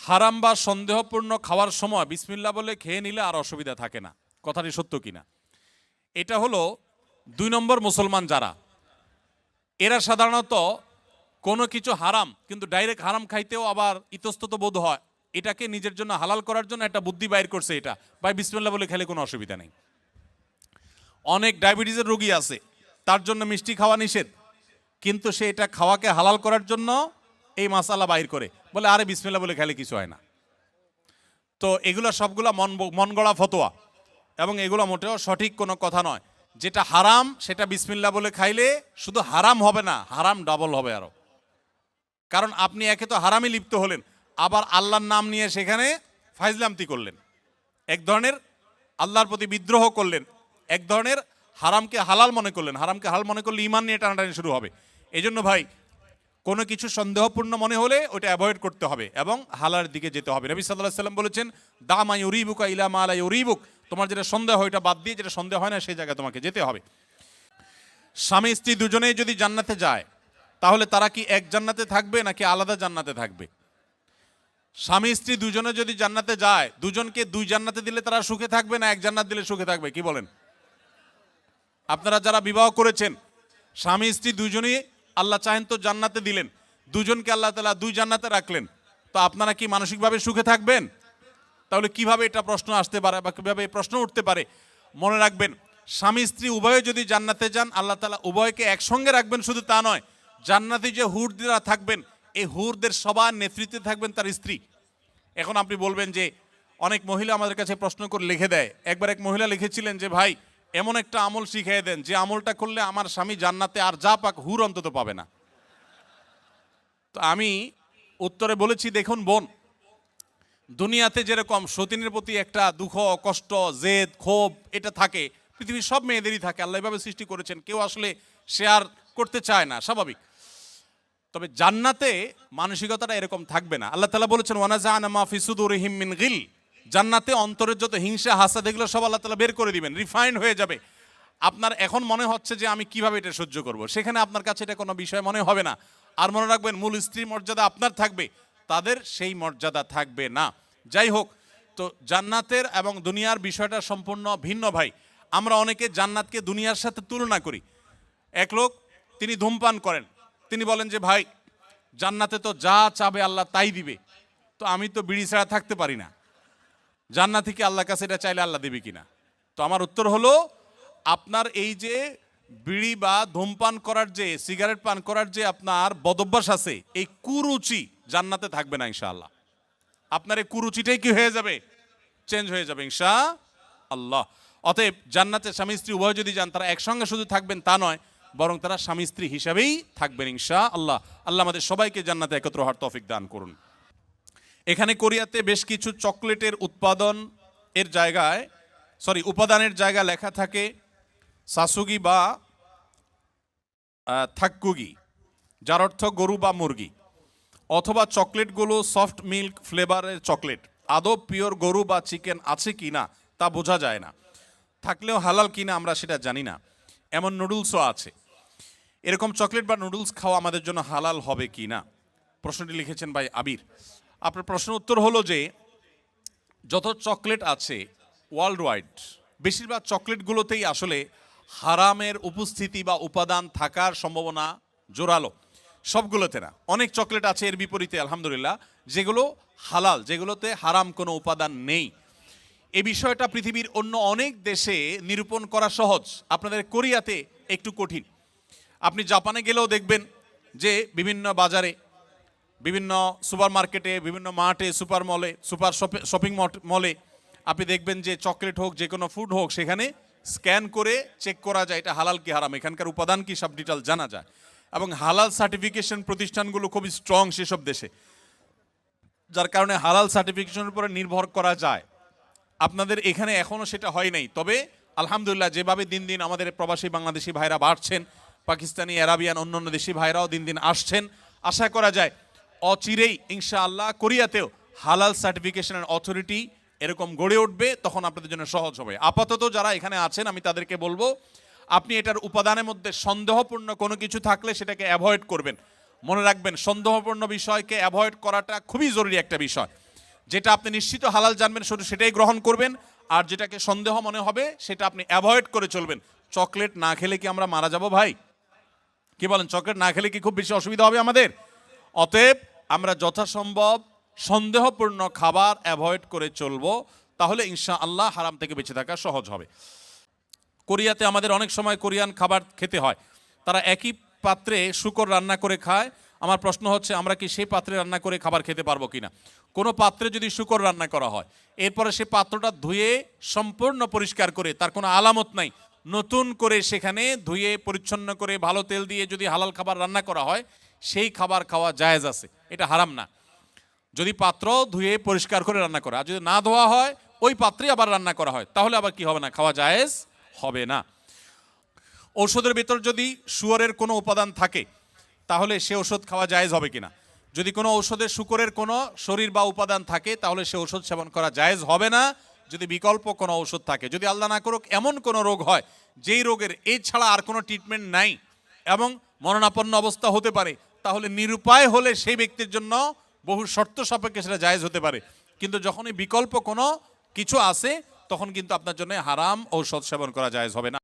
হারাম বা সন্দেহপূর্ণ খাওয়ার সময় বিসমিল্লাহ বলে খেয়ে নিলে আর অসুবিধা থাকে না, কথাটি সত্য কিনা? এটা হলো 2 নম্বর মুসলমান যারা, এরা সাধারণত কোনো কিছু হারাম কিন্তু ডাইরেক্ট হারাম খাইতেও আবার ইতস্তত বোধ হয়, এটাকে নিজের জন্য হালাল করার জন্য একটা বুদ্ধি বাইর করছে, এটা ভাই বিসমিল্লাহ বলে খেলে কোনো অসুবিধা নেই। অনেক ডায়াবেটিসের রোগী আছে, তার জন্য মিষ্টি খাওয়া নিষেধ, কিন্তু সে এটা খাওয়াকে হালাল করার জন্য এই মাসালা বাইর করে, বলে আরে বিসমিল্লাহ বলে খেলে কিছু হয় না। তো এগুলো সবগুলা মন গড়া ফতোয়া, এবং এগুলো মোটেও সঠিক কোনো কথা নয়। যেটা হারাম সেটা বিসমিল্লাহ বলে খাইলে শুধু হারাম হবে না, হারাম ডাবল হবে আরো। কারণ আপনি একে তো হারামে লিপ্ত হলেন, আবার আল্লাহর নাম নিয়ে সেখানে ফাইজলামতি করলেন, এক ধরনের আল্লাহর প্রতি বিদ্রোহ করলেন, এক ধরনের হারামকে হালাল মনে করলেন। হারামকে হালাল মনে করলে ঈমান নিয়ে টানাটানি শুরু হবে। এই জন্য ভাই কোনো কিছু সন্দেহপূর্ণ মনে হলে ওটা অ্যাভয়েড করতে হবে এবং হালালের দিকে যেতে হবে। নবী সাল্লাল্লাহু আলাইহি সাল্লাম বলেছেন, দা মা ইউরিবুকা ইলা মা লা ইউরিবুক, তোমার যেটা সন্দেহ হয় এটা বাদ দিয়ে যেটা সন্দেহ হয় না সেই জায়গায় তোমাকে যেতে হবে। স্বামী স্ত্রী দুজনেই যদি জান্নাতে যায় তাহলে তারা কি এক জান্নাতে থাকবে নাকি আলাদা জান্নাতে থাকবে? স্বামী স্ত্রী দুজনে যদি জান্নাতে যায়, দুজনকে 2 জান্নাতে দিলে তারা সুখে থাকবে না এক জান্নাত দিলে সুখে থাকবে? কি বলেন? আপনারা যারা বিবাহ করেছেন, স্বামী স্ত্রী দুজনেই আল্লাহ চাহেন তো জান্নাতে দিলেন, দুজনকে আল্লাহ তাআলা 2 জান্নাতে রাখলেন, তো আপনারা কি মানসিকভাবে সুখে থাকবেন? তাহলে কিভাবে এটা প্রশ্ন আসতে পারে বা কিভাবে এই প্রশ্ন উঠতে পারে? মনে রাখবেন, স্বামী স্ত্রী উভয়ে যদি জান্নাতে যান, আল্লাহ তাআলা উভয়কে একসঙ্গে রাখবেন। শুধু তা নয়, জান্নাতে যে হুররা থাকবেন, এই হুরদের সবার নেতৃত্বে থাকবেন তার স্ত্রী। এখন আপনি বলবেন যে অনেক মহিলা আমাদের কাছে প্রশ্ন করে লিখে দেয়। একবার এক মহিলা লিখেছিলেন যে ভাই এমন একটা আমল শিখিয়ে দেন যে আমলটা করলে আমার স্বামী জান্নাতে আর যা পাক হুর অন্তত পাবে না। তো আমি উত্তরে বলেছি, দেখুন বোন, দুনিয়াতে যেরকম সতীনের প্রতি একটা দুঃখ, কষ্ট, জেদ, ক্ষোভ এটা থাকে, পৃথিবীর সব মেয়েদেরই থাকে, আল্লাহ এভাবে সৃষ্টি করেছেন, কেউ আসলে শেয়ার করতে চায় না, স্বাভাবিক। তবে জান্নাতে মানসিকতাটা এরকম থাকবে না। আল্লাহ তাআলা বলেছেন, ওয়ানাজাআনা মা ফি সুদুরিহিম মিন গিল, জান্নাতে অন্তরের যত হিংসা হাসাদ এগুলো সব আল্লাহ তাআলা বের করে দিবেন, রিফাইন্ড হয়ে যাবে। আপনার এখন মনে হচ্ছে যে আমি কিভাবে এটা সহ্য করব, সেখানে আপনার কাছে এটা কোনো বিষয় মনে হবে না। আর মনে রাখবেন, মূল স্ত্রীর মর্যাদা আপনার থাকবে, তাদের সেই মর্যাদা থাকবে না। যাই হোক, তো জান্নাতের এবং দুনিয়ার বিষয়টা সম্পূর্ণ ভিন্ন ভাই। আমরা অনেকে জান্নাতকে দুনিয়ার সাথে তুলনা করি। এক লোক, তিনি ধূমপান করেন, তিনি বলেন যে ভাই জান্নাতে তো যা চাবে আল্লাহ তাই দিবে, তো আমি তো বিড়ি ছাড়া থাকতে পারি না, জান্নাতে কি আল্লাহর কাছে এটা চাইলে আল্লাহ দেবে কিনা? তো আমার উত্তর হলো, আপনার এই যে বিড়ি বা ধূমপান করার যে, সিগারেট পান করার যে আপনার বদভ্যাস আছে, এই কুরুচি জান্নাতে থাকবে না ইনশাআল্লাহ। আপনার এই কুরুচিটাই কি হয়ে যাবে? চেঞ্জ হয়ে যাবে ইনশাআল্লাহ। অতএব জান্নাতে স্বামী স্ত্রী উভয় যদি যান, তারা একসঙ্গে শুধু থাকবেন তা নয়, বরং তারা স্বামী স্ত্রী হিসাবেই থাকবেন ইনশাআল্লাহ। আল্লাহ আমাদের সবাইকে জান্নাতে একত্র হওয়ার তৌফিক দান করুন। এখানে কোরিয়াতে বেশ কিছু চকলেটের উপাদানের জায়গা লেখা থাকে সাসুগি বা থাক্কুগি, যার অর্থ গরু বা মুরগি, অথবা চকলেটগুলো সফট মিল্ক ফ্লেভারের চকলেট। আদৌ পিওর গরু বা চিকেন আছে কি না তা বোঝা যায় না, থাকলেও হালাল কিনা আমরা সেটা জানি না। এমন নুডলসও আছে। এরকম চকলেট বা নুডলস খাওয়া আমাদের জন্য হালাল হবে কি না? প্রশ্নটি লিখেছেন ভাই আবির। আপনার প্রশ্ন উত্তর হলো যে যত চকলেট আছে ওয়ার্ল্ড ওয়াইড, বেশিরভাগ চকলেটগুলোতেই আসলে হারামের উপস্থিতি বা উপাদান থাকার সম্ভাবনা জোরালো। সবগুলোতে না, অনেক চকলেট আছে এর বিপরীতে আলহামদুলিল্লাহ যেগুলো হালাল, যেগুলোতে হারাম কোনো উপাদান নেই। এই বিষয়টা পৃথিবীর অন্য অনেক দেশে নিরূপণ করা সহজ, আপনাদের কোরিয়াতে একটু কঠিন। আপনি জাপানে গেলেও দেখবেন যে বিভিন্ন বাজারে, বিভিন্ন সুপার মার্কেটে, বিভিন্ন মার্টে, সুপার মলে, সুপার শপিং মলে আপনি দেখবেন যে চকলেট হোক, যে কোনো ফুড হোক, সেখানে স্ক্যান করে চেক করা যায় এটা হালাল কি হারাম, এখানকার উপাদান কি, সব ডিটেল জানা যায়। এবং হালাল সার্টিফিকেশন প্রতিষ্ঠানগুলো খুবই স্ট্রং সেসব দেশে, যার কারণে হালাল সার্টিফিকেশনের উপরে নির্ভর করা যায়। আপনাদের এখানে এখনও সেটা হয় নাই, তবে আলহামদুলিল্লাহ যেভাবে দিন দিন আমাদের প্রবাসী বাংলাদেশি ভাইরা বাড়ছেন, পাকিস্তানি, আরাবিয়ান, অন্যান্য দেশি ভাইরাও দিন দিন আসছেন, আশা করা যায় অচিরেই ইনশাআল্লাহ কোরিয়াতেও হালাল সার্টিফিকেশনের অথরিটি এরকম গড়ে উঠবে, তখন আপনাদের জন্য সহজ হবে। আপাতত যারা এখানে আছেন আমি তাদেরকে বলবো, আপনি এটার উপাদানের মধ্যে সন্দেহপূর্ণ কোনো কিছু থাকলে সেটাকে অ্যাভয়েড করবেন। মনে রাখবেন, সন্দেহপূর্ণ বিষয়কে অ্যাভয়েড করাটা খুবই জরুরি একটা বিষয়। যেটা আপনি নিশ্চিত হালাল জানবেন শুধু সেটাই গ্রহণ করবেন, আর যেটাকে সন্দেহ মনে হবে সেটা আপনি অ্যাভয়েড করে চলবেন। চকলেট না খেলে কি আমরা মারা যাব ভাই? কি বলেন, চকলেট না খেলে কি খুব বেশি অসুবিধা হবে আমাদের? অতএব আমরা যথাসম্ভব সন্দেহপূর্ণ খাবার অ্যাভয়েড করে চলবো, তাহলে ইনশাআল্লাহ হারাম থেকে বেঁচে থাকা সহজ হবে। কোরিয়াতে আমাদের অনেক সময় কোরিয়ান খাবার খেতে হয়, তারা একই পাত্রে শূকর রান্না করে খায়। আমার প্রশ্ন হচ্ছে, আমরা কি সেই পাত্রে রান্না করে খাবার খেতে পারবো কিনা? কোনো পাত্রে যদি শূকর রান্না করা হয়, এরপরে সেই পাত্রটা ধুয়ে সম্পূর্ণ পরিষ্কার করে, তার কোনো আলামত নাই, নতুন করে সেখানে ধুয়ে পরিচ্ছন্ন করে ভালো তেল দিয়ে যদি হালাল খাবার রান্না করা হয়, সেই খাবার খাওয়া জায়েজ আছে, এটা হারাম না। যদি পাত্র ধুয়ে পরিষ্কার করে রান্না করা, আর যদি না ধোয়া হয় ওই পাত্রে আবার রান্না করা হয়, তাহলে আবার কি হবে না? খাওয়া জায়েজ হবে না। ঔষধের ভিতর যদি শুয়োরের কোনো উপাদান থাকে, তাহলে সে ওষুধ খাওয়া জায়েজ হবে কিনা? যদি কোনো ঔষধে শুকরের কোনো শরীর বা উপাদান থাকে, তাহলে সে ওষুধ সেবন করা জায়েজ হবে না। যদি বিকল্প কোনো ওষুধ থাকে, যদি আল্লাহ না করুক এমন কোনো রোগ হয় যেই রোগের এছাড়া আর কোনো ট্রিটমেন্ট নাই এবং মরণাপন্ন অবস্থা হতে পারে, তাহলে নিরুপায় হলে সেই ব্যক্তির জন্য বহু শর্ত সাপেক্ষে সেটা জায়েজ হতে পারে। কিন্তু যখনই বিকল্প কোনো কিছু আছে, তখন কিন্তু আপনার জন্য হারাম ঔষধ সেবন করা জায়েজ হবে না।